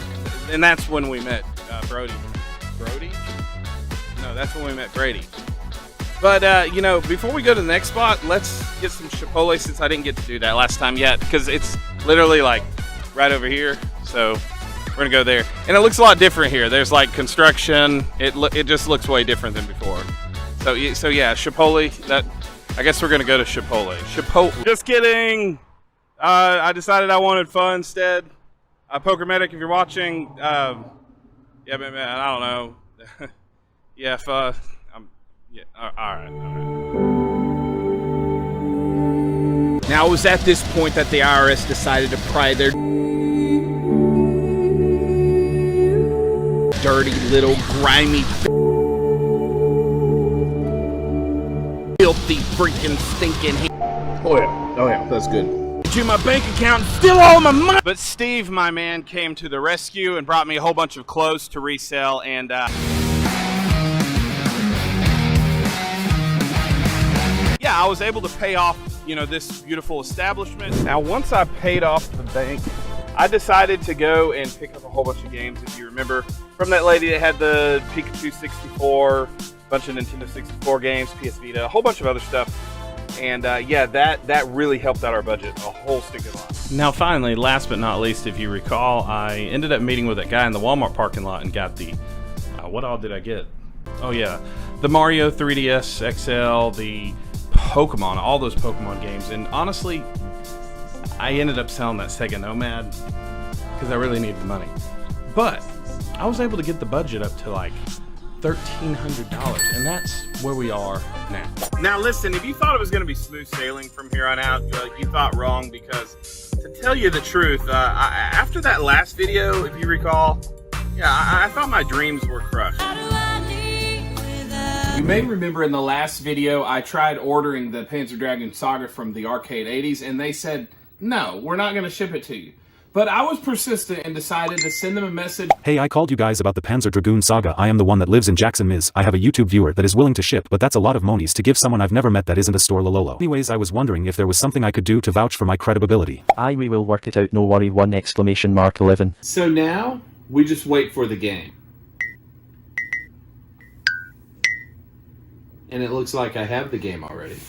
and that's when we met Brody. Brody? No, that's when we met Brady. But you know, before we go to the next spot, let's get some Chipotle since I didn't get to do that last time yet, because it's literally like right over here. So we're gonna go there, and it looks a lot different here. There's like construction. It just looks way different than before. So yeah, Chipotle. That I guess we're gonna go to Chipotle. Chipotle. Just kidding. I decided I wanted fun instead. Poker Medic, if you're watching, yeah, man, I don't know. Yeah, if yeah, all right. Now it was at this point that the IRS decided to pry their dirty little grimy, filthy freaking stinking. Oh yeah, that's good. To my bank account, steal all my money. But Steve, my man, came to the rescue and brought me a whole bunch of clothes to resell, and yeah, I was able to pay off, you know, this beautiful establishment. Now, once I paid off the bank, I decided to go and pick up a whole bunch of games, if you remember, from that lady that had the Pikachu 64, a bunch of Nintendo 64 games, PS Vita, a whole bunch of other stuff. And yeah, that really helped out our budget a whole stinking lot. Now finally, last but not least, if you recall, I ended up meeting with that guy in the Walmart parking lot and got the, what all did I get? Oh yeah, the Mario 3DS XL, the Pokemon, all those Pokemon games. And honestly, I ended up selling that Sega Nomad because I really needed the money. But I was able to get the budget up to like $1,300, and that's where we are now. Now listen, if you thought it was going to be smooth sailing from here on out, you thought wrong, because to tell you the truth, after that last video, if you recall, yeah, I thought my dreams were crushed. You may remember in the last video, I tried ordering the Panzer Dragoon Saga from the Arcade 80s, and they said, no, we're not going to ship it to you. But I was persistent and decided to send them a message. Hey, I called you guys about the Panzer Dragoon Saga. I am the one that lives in Jackson, Ms. I have a YouTube viewer that is willing to ship, but that's a lot of monies to give someone I've never met that isn't a store lololo. Anyways, I was wondering if there was something I could do to vouch for my credibility. Aye, we will work it out, no worry, 1!11. So now, we just wait for the game. And it looks like I have the game already.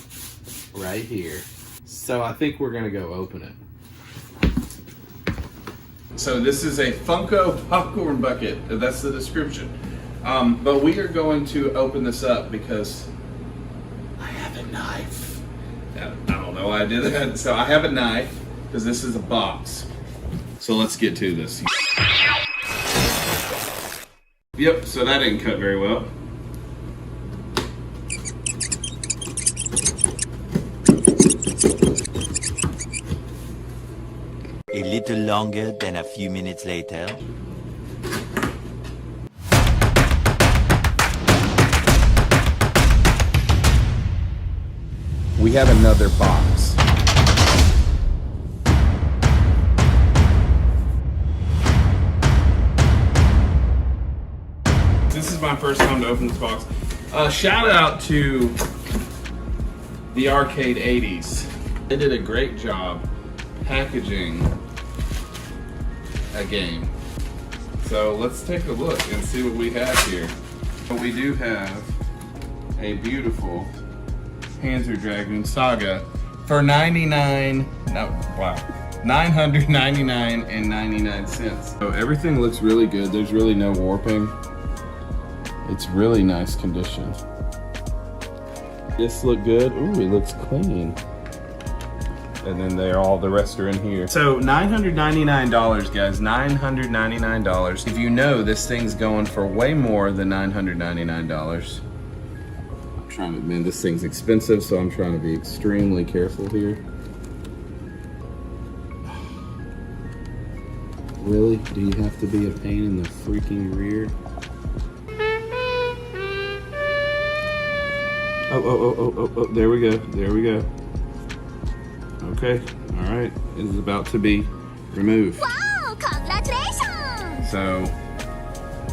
Right here. So I think we're gonna go open it. So this is a Funko popcorn bucket. That's the description. But we are going to open this up because I have a knife. I don't know why I did that. So I have a knife because this is a box. So let's get to this. Yep, so that didn't cut very well. A little longer than a few minutes later. We have another box. This is my first time to open this box. Shout out to the Arcade 80s. They did a great job packaging a game. So let's take a look and see what we have here. We do have a beautiful Panzer Dragoon Saga for $999.99. So everything looks really good. There's really no warping. It's really nice condition. This look good. Ooh, it looks clean. And then the rest are in here. So $999, guys, $999. If you know this thing's going for way more than $999. I'm trying to, man, this thing's expensive, so I'm trying to be extremely careful here. Really? Do you have to be a pain in the freaking rear? Oh, there we go, there we go. Okay, all right, it is about to be removed. Wow, congratulations! So,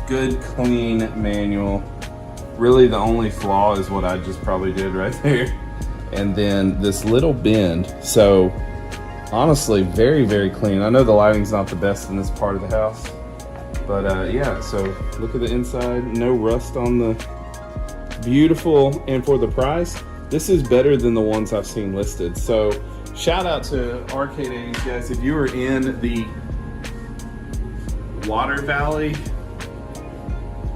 good, clean manual. Really the only flaw is what I just probably did right there. And then this little bend. So, honestly, very, very clean. I know the lighting's not the best in this part of the house. But yeah, so look at the inside. No rust on the beautiful. And for the price, this is better than the ones I've seen listed. So, shout out to Arcade 80s, guys. If you were in the Water Valley,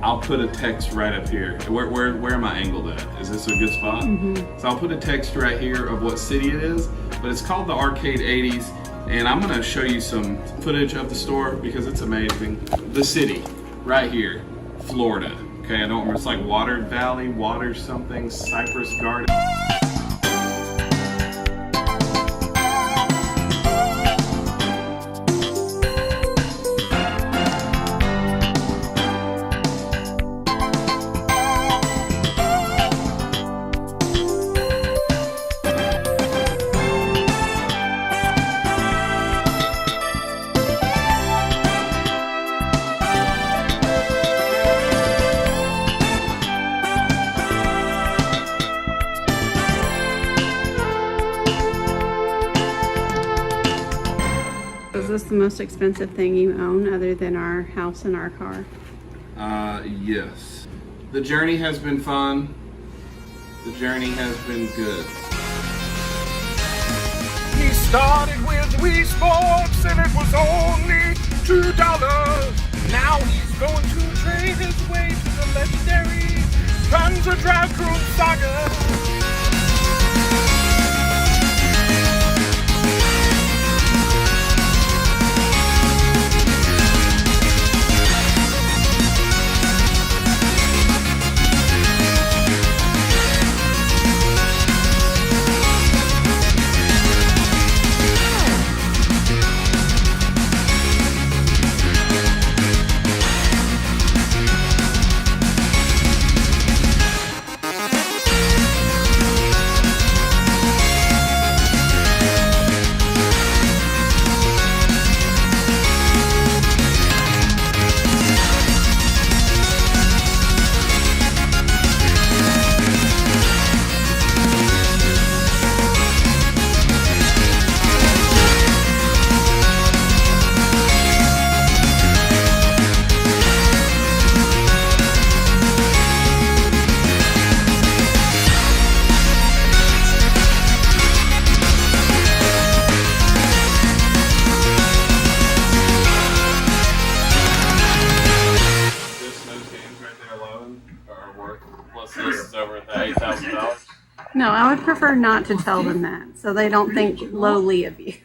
I'll put a text right up here. Where am I angled at? Is this a good spot? Mm-hmm. So I'll put a text right here of what city it is, but it's called the Arcade 80s, and I'm gonna show you some footage of the store because it's amazing. The city, right here, Florida. Okay, I don't remember, it's like Water Valley, Water something, Cypress Garden. this the most expensive thing you own other than our house and our car? Yes. The journey has been fun. The journey has been good. He started with Wii Sports and it was only $2. Now he's going to trade his way to the legendary Panzer Dragoon Saga. No, I would prefer not to tell them that, so they don't think lowly of you.